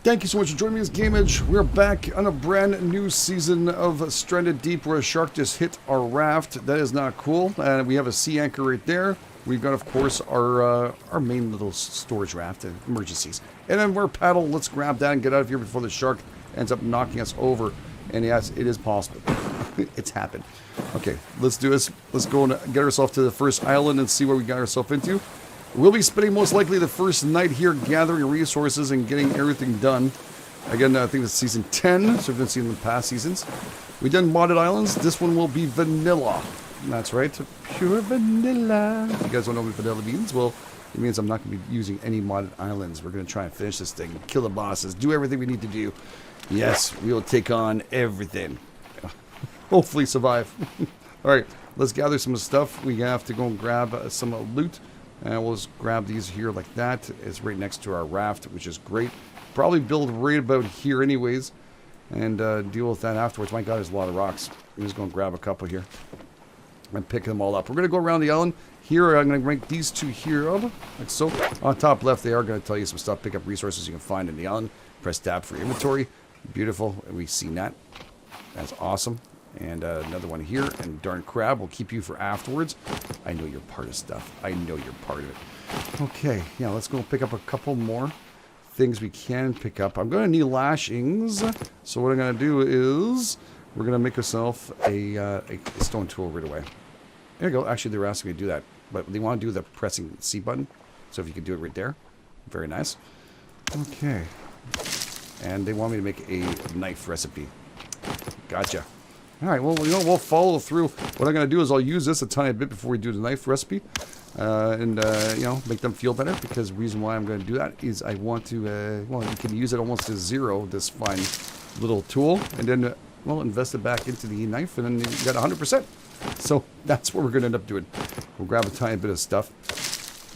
Thank you so much for joining me as GameEdged. We're back on a brand new season of Stranded Deep where a shark just hit our raft. That is not cool. And we have a sea anchor right there. We've got, of course, our main little storage raft, emergencies. And then we're a paddle. Let's grab that and get out of here before the shark ends up knocking us over. And yes, it is possible. It's happened. Okay, let's do this. Let's go and get ourselves to the first island and see what we got ourselves into. We'll be spending most likely the first night here gathering resources and getting everything done. Again, I think it's season 10, so we've been seeing the past seasons. We've done modded islands. This one will be vanilla. That's right, pure vanilla. If you guys don't know what vanilla means, well, it means I'm not going to be using any modded islands. We're going to try and finish this thing, kill the bosses, do everything we need to do. Yes, we will take on everything. Hopefully survive. Alright, let's gather some stuff. We have to go and grab some loot. And we'll just grab these here like that. It's right next to our raft, which is great. Probably build right about here anyways. And deal with that afterwards. My God, there's a lot of rocks. I'm just going to grab a couple here. And pick them all up. We're going to go around the island. Here, I'm going to rank these two here up. Like so. On top left, they are going to tell you some stuff. Pick up resources you can find in the island. Press tab for inventory. Beautiful. We've seen that. That's awesome. And another one here. And darn crab will keep you for afterwards. I know you're part of stuff. I know you're part of it. Okay. Yeah, let's go pick up a couple more things we can pick up. I'm going to need lashings. So what I'm going to do is we're going to make ourselves a stone tool right away. There you go. Actually, they were asking me to do that. But they want to do the pressing C button. So if you can do it right there. Very nice. Okay. And they want me to make a knife recipe. Gotcha. Alright, well, you know, we'll follow through. What I'm going to do is I'll use this a tiny bit before we do the knife recipe. You know, make them feel better. Because the reason why I'm going to do that is I want to, well, you can use it almost to zero, this fine little tool. And then, well, invest it back into the knife and then you got 100%. So that's what we're going to end up doing. We'll grab a tiny bit of stuff.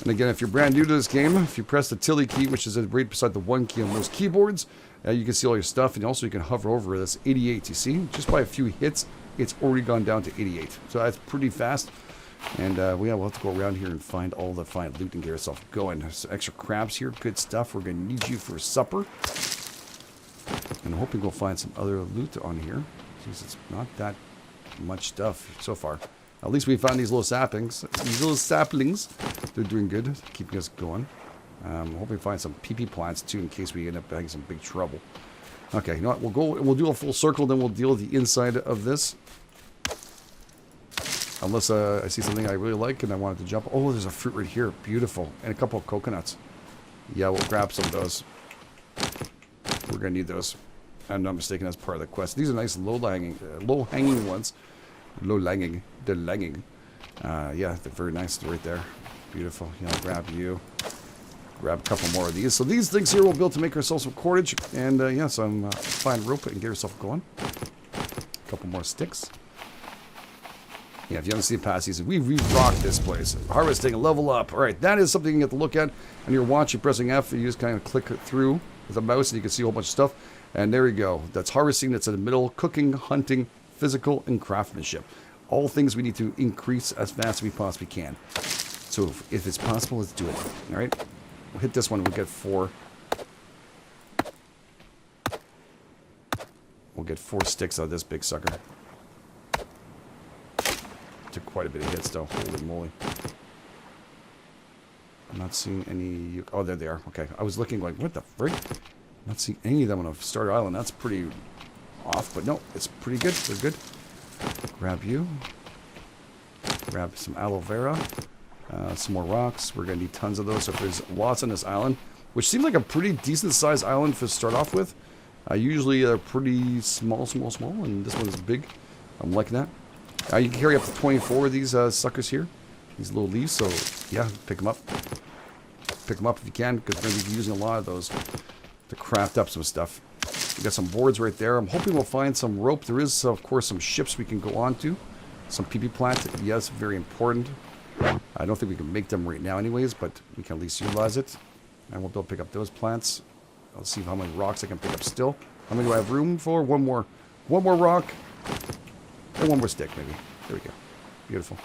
And again, if you're brand new to this game, if you press the tilde key, which is right beside the 1 key on most keyboards, you can see all your stuff, and also you can hover over this 88. You see, just by a few hits, it's already gone down to 88. So that's pretty fast. And we'll have to go around here and find all the fine loot and get ourselves going. There's some extra crabs here, good stuff. We're going to need you for supper. And I'm hoping we'll find some other loot on here, since it's not that much stuff so far. At least we found these little saplings. These little saplings, they're doing good, keeping us going. I'm hoping to find some PP plants too, in case we end up having some big trouble. Okay, you know what? We'll do a full circle, then we'll deal with the inside of this. Unless I see something I really like and I want it to jump. Oh, there's a fruit right here. Beautiful. And a couple of coconuts. Yeah, we'll grab some of those. We're going to need those. I'm not mistaken, that's part of the quest. These are nice low-hanging ones. Low-hanging. They're langing. Yeah, they're very nice right there. Beautiful. Yeah, I'll grab you. Grab a couple more of these. So these things here we'll be able to make ourselves some cordage. And yeah, some fine rope and get yourself going. A couple more sticks. Yeah, if you haven't seen past seasons, we've rocked this place. Harvesting, level up. Alright, that is something you have to look at. And you're watching, pressing F, you just kind of click it through with a mouse and you can see a whole bunch of stuff. And there you go. That's harvesting, that's in the middle. Cooking, hunting, physical, and craftsmanship. All things we need to increase as fast as we possibly can. So if it's possible, let's do it. Alright? We'll hit this one, we'll get 4. We'll get 4 sticks out of this big sucker. Took quite a bit of hits though, holy moly. I'm not seeing any... Oh, there they are. Okay, I was looking like, what the frick? I'm not seeing any of them on a starter island. That's pretty off, but no, it's pretty good. They're good. Grab you. Grab some aloe vera. Some more rocks. We're going to need tons of those. So if there's lots on this island, which seems like a pretty decent sized island to start off with. Usually they're pretty small, and this one's big. I'm liking that. You can carry up to 24 of these suckers here. These little leaves, so yeah, pick them up. Pick them up if you can, because we're going to be using a lot of those to craft up some stuff. We got some boards right there. I'm hoping we'll find some rope. There is, of course, some ships we can go on to. Some PP plant, yes, very important. I don't think we can make them right now anyways, but we can at least utilize it. And we'll be able to pick up those plants. I'll see how many rocks I can pick up still. How many do I have room for? One more rock. And one more stick, maybe. There we go. Beautiful.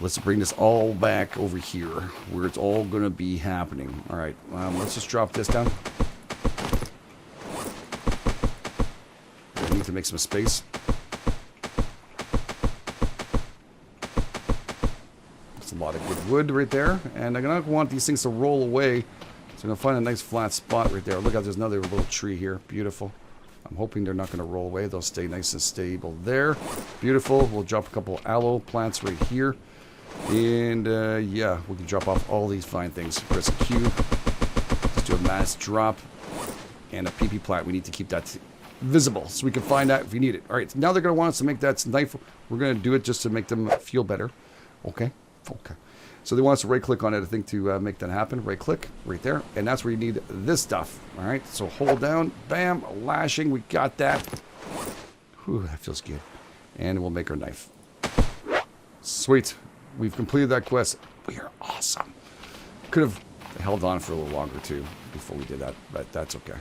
Let's bring this all back over here, where it's all going to be happening. All right, let's just drop this down. need to make some space. That's a lot of good wood right there. And I'm going to want these things to roll away. So I'm going to find a nice flat spot right there. Look out, there's another little tree here. Beautiful. I'm hoping they're not going to roll away. They'll stay nice and stable there. Beautiful. We'll drop a couple aloe plants right here. And, yeah, we can drop off all these fine things. Press Q. Let's do a mass drop. And a PP plant. We need to keep that visible so we can find that if we need it. All right, so now they're going to want us to make that knife. We're going to do it just to make them feel better. Okay. Okay. So they want us to right-click on it, I think, to make that happen. Right-click right there. And that's where you need this stuff. All right, so hold down. Bam. Lashing. We got that. Whew, that feels good. And we'll make our knife. Sweet. We've completed that quest. We are awesome. Could have held on for a little longer, too, before we did that. But that's okay.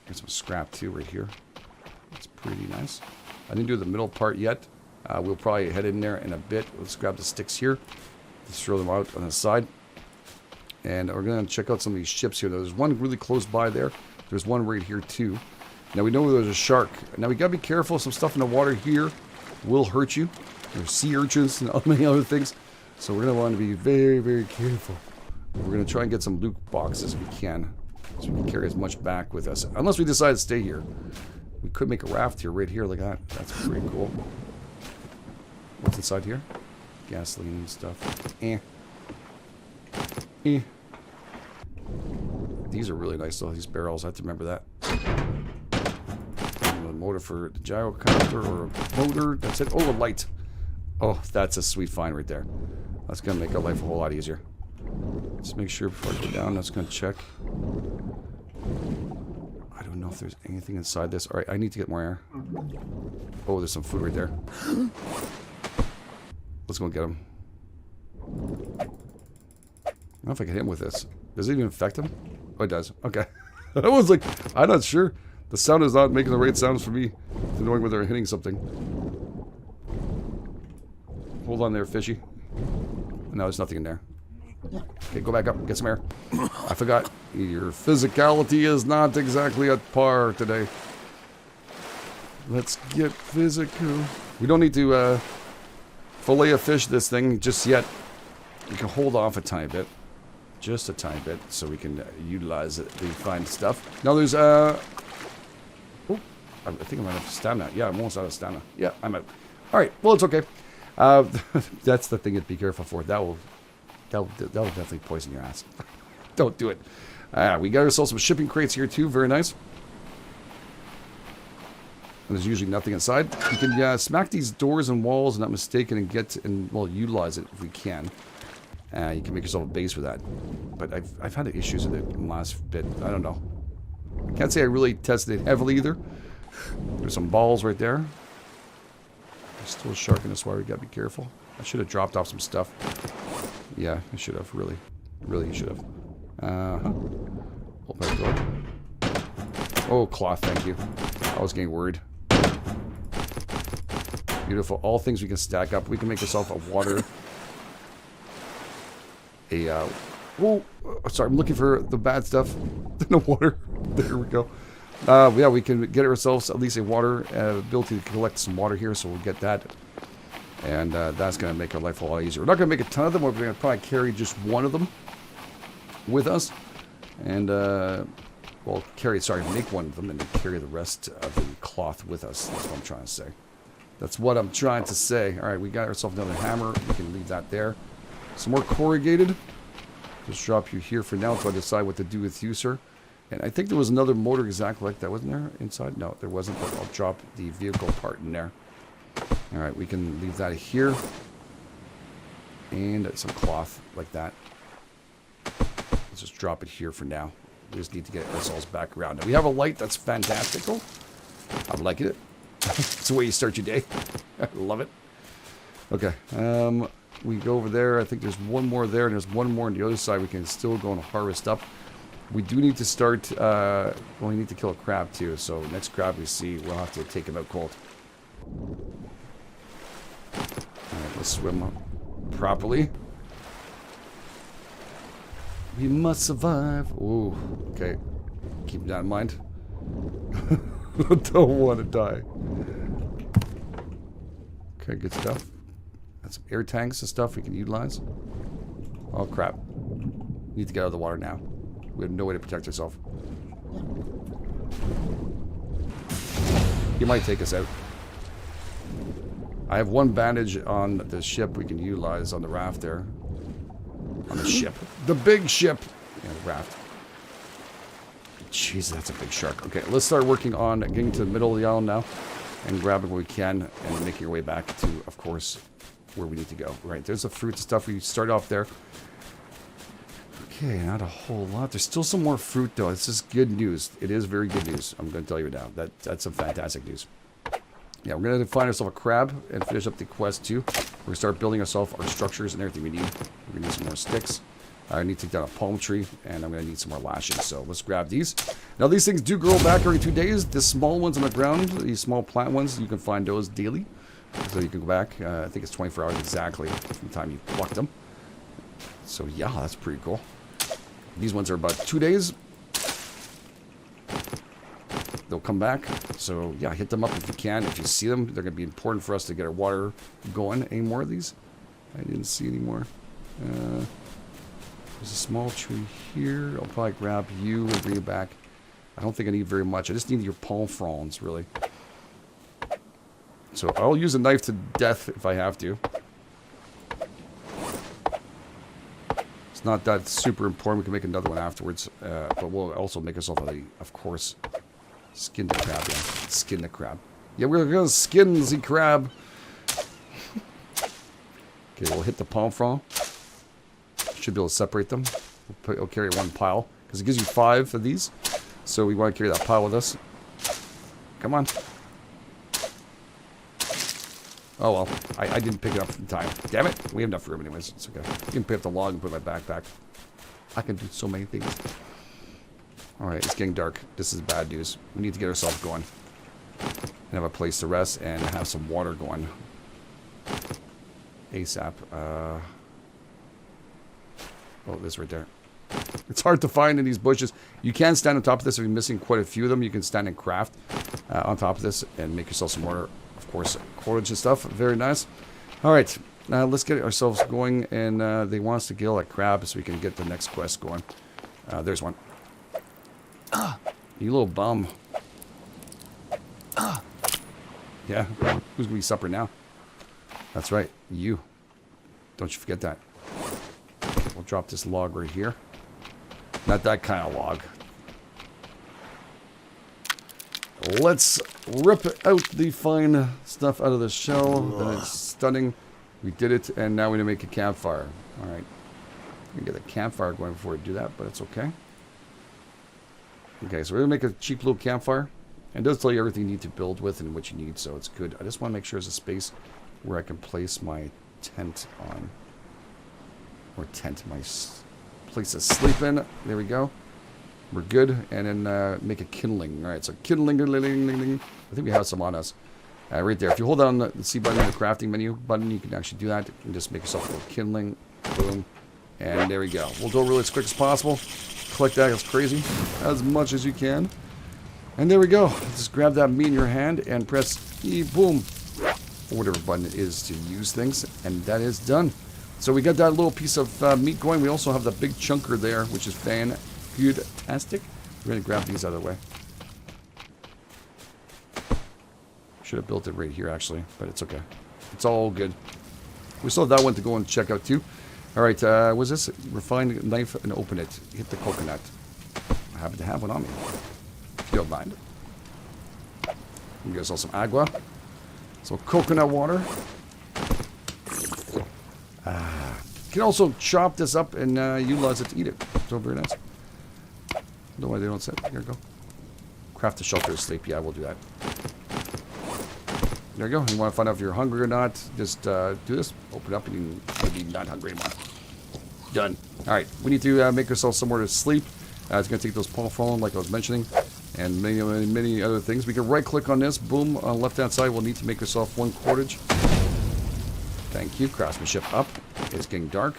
Get some scrap, too, right here. That's pretty nice. I didn't do the middle part yet. We'll probably head in there in a bit. Let's grab the sticks here. Let's throw them out on the side. And we're going to check out some of these ships here. There's one really close by there. There's one right here, too. Now, we know there's a shark. Now, we got to be careful. Some stuff in the water here will hurt you. There's sea urchins and many other things. So we're going to want to be very, very careful. We're going to try and get some loot boxes if we can. So we can carry as much back with us. Unless we decide to stay here. We could make a raft here, right here, like that. That's pretty cool. What's inside here? Gasoline stuff. These are really nice, though, these barrels. I have to remember that. A motor for the gyrocopter or a motor. That's it. Oh, a light. Oh, that's a sweet find right there. That's going to make our life a whole lot easier. Let's make sure before I go down, that's going to check. I don't know if there's anything inside this. All right, I need to get more air. Oh, there's some food right there. Let's go get him. I don't know if I can hit him with this. Does it even affect him? Oh, it does. Okay. I was like, I'm not sure. The sound is not making the right sounds for me. It's knowing whether they're hitting something. Hold on there, fishy. No, there's nothing in there. Okay, go back up. Get some air. I forgot. Your physicality is not exactly at par today. Let's get physical. We don't need to fillet a fish this thing just yet. We can hold off a tiny bit. Just a tiny bit so we can utilize the fine stuff. Now there's oh, I think I'm out of stamina. Yeah, I'm almost out of stamina. Yeah, I'm out. Alright, well, it's okay. That's the thing to be careful for. That'll definitely poison your ass. Don't do it. We got ourselves some shipping crates here too. Very nice. And there's usually nothing inside. You can smack these doors and walls, not mistaken, and get and well utilize it if we can. You can make yourself a base with that. But I've had issues with it in the last bit. I don't know. I can't say I really tested it heavily either. There's some balls right there. There's still a shark in this water. We gotta be careful. I should have dropped off some stuff. Yeah, I should have. Really, really should have. Open that door. Oh, cloth. Thank you. I was getting worried. Beautiful. All things we can stack up. We can make ourselves a water. Oh, sorry. I'm looking for the bad stuff. No water. There we go. Yeah, we can get ourselves at least a water ability to collect some water here, so we'll get that. And that's going to make our life a lot easier. We're not going to make a ton of them. We're going to probably carry just one of them with us. And, well, make one of them and then carry the rest of the cloth with us. That's what I'm trying to say. That's what I'm trying to say. All right, we got ourselves another hammer. We can leave that there. Some more corrugated. Just drop you here for now until I decide what to do with you, sir. And I think there was another motor exactly like that, wasn't there, inside? No, there wasn't, but I'll drop the vehicle part in there. All right, we can leave that here. And some cloth like that. Let's just drop it here for now. We just need to get ourselves back around. Now, we have a light. That's fantastical. I'm liking it. It's the way you start your day. I love it. Okay. We go over there. I think there's one more there, and there's one more on the other side. We can still go and harvest up. We do need to start... well, we need to kill a crab, too. So next crab we see, we'll have to take him out cold. Alright, let's swim up properly. We must survive. Ooh, okay. Keep that in mind. Don't want to die. Okay, good stuff. Got some air tanks and stuff we can utilize. Oh, crap. Need to get out of the water now. We have no way to protect ourselves. He might take us out. I have one bandage on the ship we can utilize on the raft there. On the ship. The big ship. Yeah, the raft. Jeez, that's a big shark. Okay, let's start working on getting to the middle of the island now. And grabbing what we can and making our way back to, of course, where we need to go. Right, there's the fruit stuff. We start off there. Okay, not a whole lot. There's still some more fruit, though. This is good news. It is very good news. I'm going to tell you now. That's some fantastic news. Yeah, we're going to find ourselves a crab and finish up the quest, too. We're going to start building ourselves our structures and everything we need. We're going to need some more sticks. I need to take down a palm tree, and I'm going to need some more lashings. So let's grab these. Now, these things do grow back every 2 days. The small ones on the ground, these small plant ones, you can find those daily. So you can go back. I think it's 24 hours exactly from the time you plucked them. So, yeah, that's pretty cool. These ones are about 2 days. They'll come back. So, yeah, hit them up if you can. If you see them, they're going to be important for us to get our water going. Any more of these? I didn't see any more. There's a small tree here. I'll probably grab you and bring it back. I don't think I need very much. I just need your palm fronds, really. So I'll use a knife to death if I have to. It's not that super important. We can make another one afterwards. But we'll also make ourselves a, of course, skin the crab. Yeah, skin the crab. Yeah, we're going to skin the crab. Okay, we'll hit the palm frond. Should be able to separate them. We'll carry one pile because it gives you 5 of these. So we want to carry that pile with us. Come on. Oh well, I didn't pick it up in time. Damn it. We have enough room anyways. It's okay. You can pick up the log and put it in my backpack. I can do so many things. Alright, it's getting dark. This is bad news. We need to get ourselves going. And have a place to rest and have some water going. ASAP. Oh, this right there. It's hard to find in these bushes. You can stand on top of this if you're missing quite a few of them. You can stand and craft on top of this and make yourself some more, of course, cordage and stuff. Very nice. All right, let's get ourselves going. And they want us to kill that crab so we can get the next quest going. There's one. You little bum. Yeah, who's going to be supper now? That's right, you. Don't you forget that. We'll drop this log right here. Not that kind of log. Let's rip out the fine stuff out of the shell. That is stunning. We did it, and now we need to make a campfire. Alright. We can get a campfire going before we do that, but it's okay. Okay, so we're going to make a cheap little campfire. And it does tell you everything you need to build with and what you need, so it's good. I just want to make sure there's a space where I can place my tent on. Or tent, my place to sleep in. There we go. We're good. And then make a kindling. Alright, so kindling. I think we have some on us. Right there. If you hold down the C button on the crafting menu button, you can actually do that. You can just make yourself a little kindling. Boom. And there we go. We'll do it really as quick as possible. Collect that as crazy. As much as you can. And there we go. Just grab that meat in your hand and press E. Boom. Or whatever button it is to use things. And that is done. So we got that little piece of meat going. We also have the big chunker there, which is fantastic. We're going to grab these out of the way. Should have built it right here, actually, but it's okay. It's all good. We still have that one to go and check out, too. All right, what's this? Refine knife and open it. Hit the coconut. I happen to have one on me. If you don't mind. You guys saw some agua. So coconut water. You can also chop this up and utilize it to eat it. So very nice. No way they don't say. Here we go. Craft a shelter to sleep. Yeah, we'll do that. There you go. You want to find out if you're hungry or not, just do this. Open up and you'll be not hungry anymore. Done. Alright, we need to make ourselves somewhere to sleep. It's going to take those palm frond, like I was mentioning, and many other things. We can right-click on this. Boom. On the left-hand side, we'll need to make ourselves one cordage. Thank you. Craftsmanship up. It's getting dark.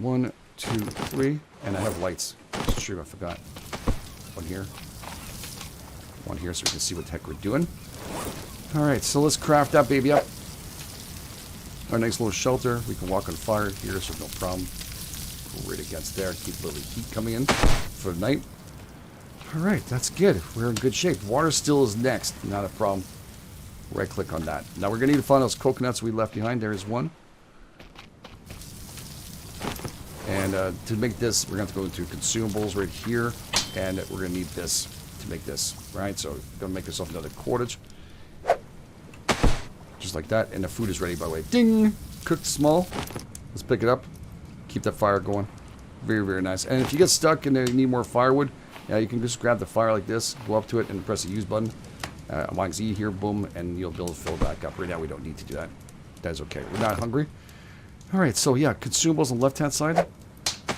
1, 2, 3. And I have lights. It's true, I forgot. One here. One here so we can see what the heck we're doing. Alright, so let's craft that baby up. Our nice little shelter. We can walk on fire here, so no problem. Go right against there. Keep a little heat coming in for the night. Alright, that's good. We're in good shape. Water still is next. Not a problem. Right click on that. Now we're going to need to find those coconuts we left behind. There's one. And to make this, we're going to have to go into consumables right here. And we're going to need this to make this. Right? So going to make yourself another cordage. Just like that. And the food is ready, by the way. Ding! Cooked small. Let's pick it up. Keep that fire going. Very, very nice. And if you get stuck and you need more firewood, you can just grab the fire like this, go up to it, and press the use button. Long Z here, boom, and you'll be able to fill it back up. Right now, we don't need to do that. That's okay. We're not hungry. All right, so yeah, consumables on the left-hand side.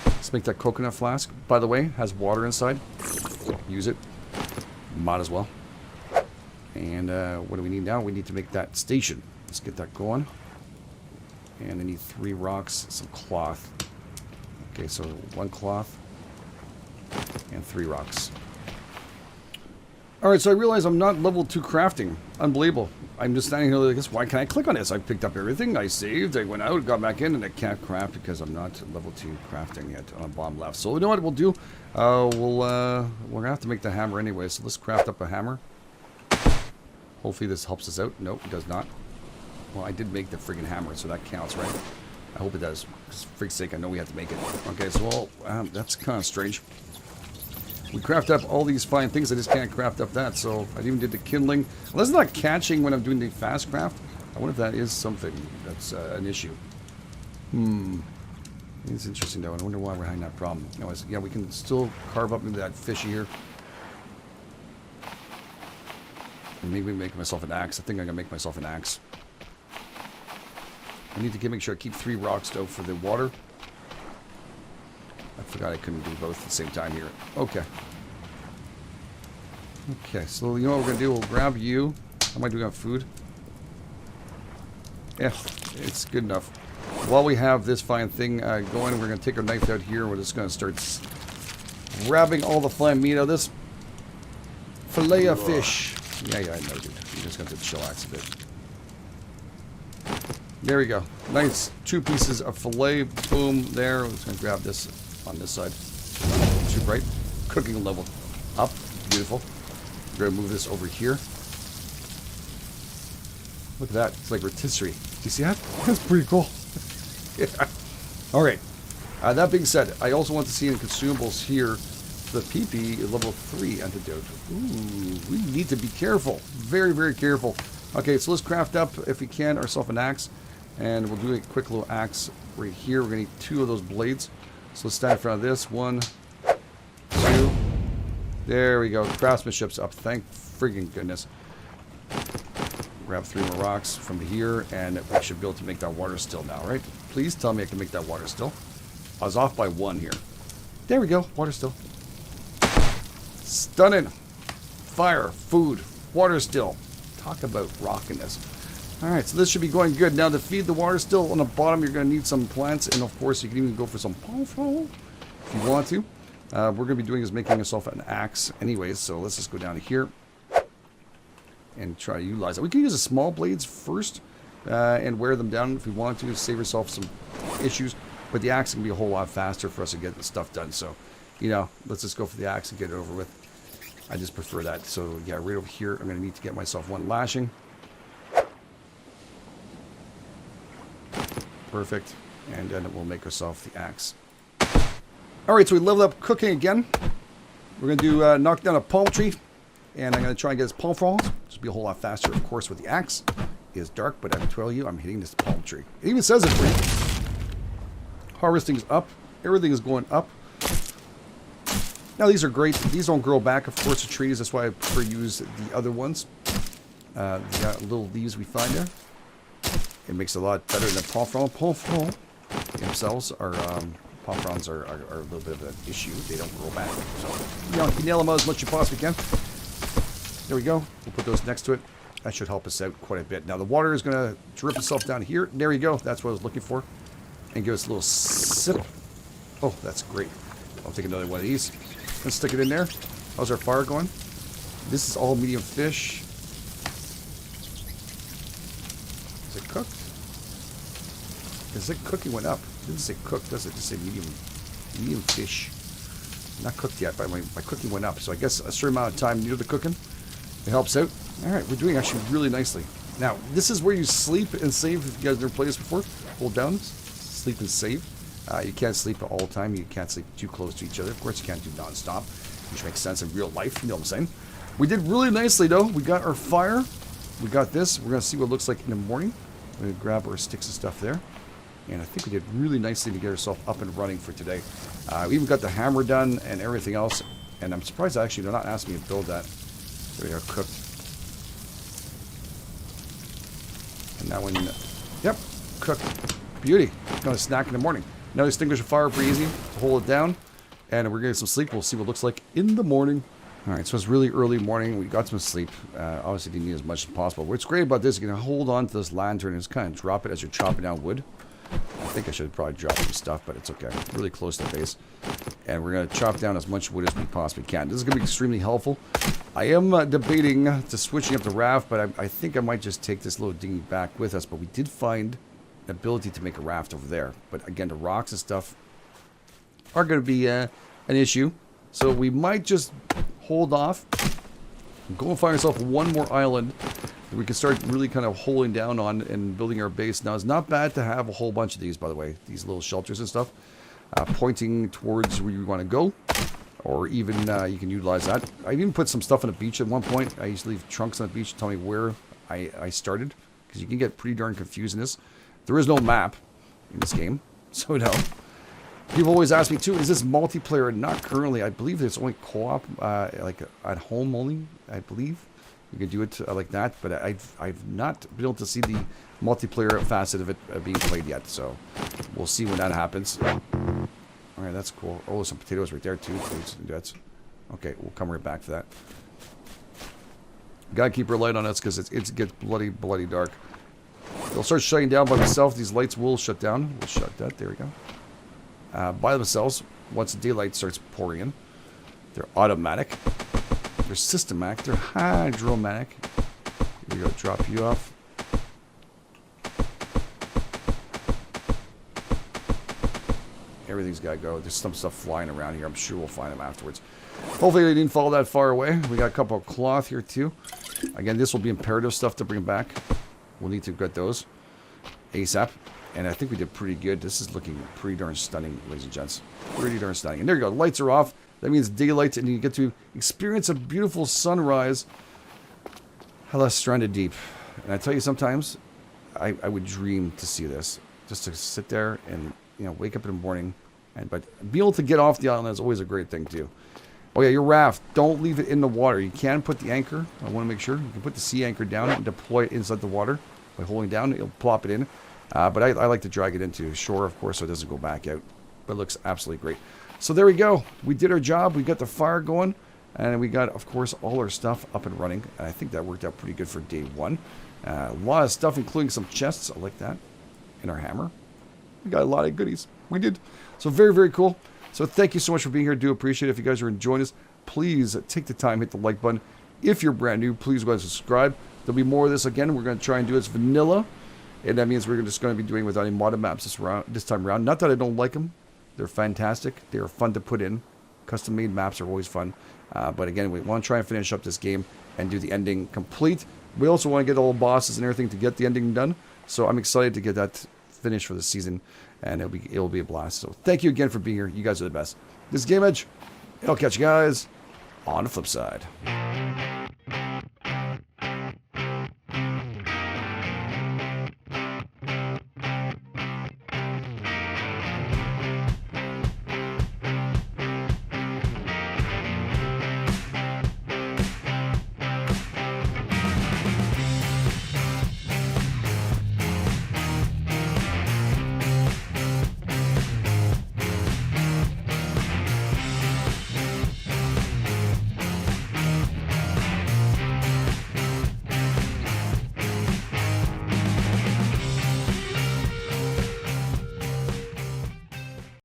Let's make that coconut flask. By the way, has water inside. Use it. Might as well. And what do we need now? We need to make that station. Let's get that going. And I need 3 rocks, some cloth. Okay, so 1 cloth and 3 rocks. Alright, so I realize I'm not level 2 crafting. Unbelievable. I'm just standing here like this. Why can't I click on this? I picked up everything. I saved. I went out, got back in, and I can't craft because I'm not level 2 crafting yet on the bottom left. So you know what we'll do? We're going to have to make the hammer anyway. So let's craft up a hammer. Hopefully this helps us out. Nope, it does not. Well, I did make the friggin' hammer, so that counts, right? I hope it does. For freak's sake, I know we have to make it. Okay, so that's kind of strange. We craft up all these fine things, I just can't craft up that, so I even did the kindling. Well, that's not catching when I'm doing the fast craft. I wonder if that is something that's an issue. It's interesting, though. I wonder why we're having that problem. Anyways, yeah, we can still carve up into that fishy here. And maybe make myself an axe. I think I'm going to make myself an axe. I need to make sure I keep 3 rocks, though, for the water. I forgot I couldn't do both at the same time here. Okay. Okay, so you know what we're going to do? We'll grab you. How am I doing on food? Yeah, it's good enough. While we have this fine thing going, we're going to take our knife out here. We're just going to start grabbing all the fine meat out of this. Fillet of fish. Yeah, I know, dude. I'm just going to chillax a bit. There we go. Nice 2 pieces of fillet. Boom, there. I'm just going to grab this on this side. Too bright. Cooking level up. Beautiful. We're going to move this over here. Look at that. It's like rotisserie. Do you see that? That's pretty cool. Yeah. Alright. That being said, I also want to see in consumables here the PP level 3 antidote. Ooh, we need to be careful. Very, very careful. Okay, so let's craft up, if we can, ourselves an axe. And we'll do a quick little axe right here. We're going to need 2 of those blades. So let's stand in front of this. 1, 2. There we go. Craftsmanship's up. Thank friggin' goodness. Grab 3 more rocks from here, and we should be able to make that water still now, right? Please tell me I can make that water still. I was off by 1 here. There we go. Water still. Stunning. Fire, food, water still. Talk about rocking this. Alright, so this should be going good. Now to feed the water still on the bottom, you're going to need some plants, and of course you can even go for some pomfret if you want to. We're going to be doing is making ourselves an axe anyways, so let's just go down to here and try to utilize it. We can use the small blades first and wear them down if we want to save ourselves some issues, but the axe can be a whole lot faster for us to get the stuff done, so you know, let's just go for the axe and get it over with. I just prefer that. So yeah, right over here, I'm going to need to get myself 1 lashing. Perfect. And then we'll make ourselves the axe. Alright, so we leveled up cooking again. We're going to do knock down a palm tree. And I'm going to try and get this palm fronds. This will be a whole lot faster, of course, with the axe. It is dark, but I can tell you I'm hitting this palm tree. It even says it for you. Harvesting's up. Everything is going up. Now these are great. These don't grow back, of course, the trees. That's why I prefer to use the other ones. The little leaves we find there. It makes it a lot better than palm frond. Palm frond themselves are palm fronds are a little bit of an issue. They don't grow back. So you know, you nail them out as much as you possibly can. There we go. We'll put those next to it. That should help us out quite a bit. Now the water is going to drip itself down here. There we go. That's what I was looking for. And give us a little sip. Oh, that's great. I'll take another one of these. Let's stick it in there. How's our fire going? This is all medium fish. Is it cooked? Is it cooking went up? It didn't say cooked, does it? Just say medium fish. Not cooked yet, but my cooking went up. So I guess a certain amount of time near the cooking, it helps out. All right, we're doing actually really nicely. Now, this is where you sleep and save. If you guys never played this before, hold down, sleep and save. You can't sleep all the time. You can't sleep too close to each other. Of course, you can't do non-stop, which makes sense in real life. You know what I'm saying? We did really nicely, though. We got our fire. We got this. We're going to see what it looks like in the morning. We're going to grab our sticks and stuff there. And I think we did really nicely to get ourselves up and running for today. We even got the hammer done and everything else. And I'm surprised, actually, they're not asking me to build that. There we are, cooked. And that one, yep, cooked. Beauty. Going to snack in the morning. Now extinguish the fire pretty easy to hold it down. And we're getting some sleep. We'll see what it looks like in the morning. All right, so it's really early morning. We got some sleep. Obviously, didn't need as much as possible. What's great about this, you can hold on to this lantern and just kind of drop it as you're chopping down wood. I think I should probably drop some stuff, but it's okay. Really close to the base. And we're going to chop down as much wood as we possibly can. This is going to be extremely helpful. I am debating to switching up the raft, but I think I might just take this little dinghy back with us. But we did find an ability to make a raft over there. But again, the rocks and stuff are going to be an issue. So we might just hold off. Go and find ourselves one more island that we can start really kind of holding down on and building our base. Now, it's not bad to have a whole bunch of these, by the way. These little shelters and stuff. Pointing towards where you want to go. Or even you can utilize that. I even put some stuff on the beach at one point. I used to leave trunks on the beach to tell me where I started. Because you can get pretty darn confused in this. There is no map in this game. So no. People always ask me too, is this multiplayer? Not currently. I believe it's only co-op, like at home only, I believe. You can do it like that, but I've not been able to see the multiplayer facet of it being played yet. So we'll see when that happens. All right, that's cool. Oh, some potatoes right there too. That's okay. We'll come right back for that. Gotta keep our light on us because it gets bloody dark. They'll start shutting down by themselves. These lights will shut down. We'll shut that. There we go. By themselves, once the daylight starts pouring in. They're automatic. They're systematic. They're hydromatic. Here we go. Drop you off. Everything's got to go. There's some stuff flying around here. I'm sure we'll find them afterwards. Hopefully they didn't fall that far away. We got a couple of cloth here too. Again, this will be imperative stuff to bring back. We'll need to get those ASAP. And I think we did pretty good. This is looking pretty darn stunning, ladies and gents. Pretty darn stunning. And there you go. The lights are off. That means daylight, and you get to experience a beautiful sunrise. Hellas Stranded Deep. And I tell you, sometimes I would dream to see this. Just to sit there and, you know, wake up in the morning. But be able to get off the island is always a great thing, too. Oh, yeah, your raft. Don't leave it in the water. You can put the anchor. I want to make sure. You can put the sea anchor down and deploy it inside the water. By holding down, it'll plop it in. But I like to drag it into shore, of course, so it doesn't go back out. But it looks absolutely great. So there we go. We did our job. We got the fire going. And we got, of course, all our stuff up and running. And I think that worked out pretty good for day one. A lot of stuff, including some chests. I like that. And our hammer. We got a lot of goodies. We did. So very, very cool. So thank you so much for being here. Do appreciate it. If you guys are enjoying us, please take the time, hit the like button. If you're brand new, please go ahead and subscribe. There'll be more of this again. We're going to try and do it vanilla. And that means we're just going to be doing without any modded maps this time around. Not that I don't like them. They're fantastic. They are fun to put in. Custom-made maps are always fun. But again, we want to try and finish up this game and do the ending complete. We also want to get all the bosses and everything to get the ending done. So I'm excited to get that finished for the season. And it'll be a blast. So thank you again for being here. You guys are the best. This is GameEdged. I'll catch you guys on the flip side.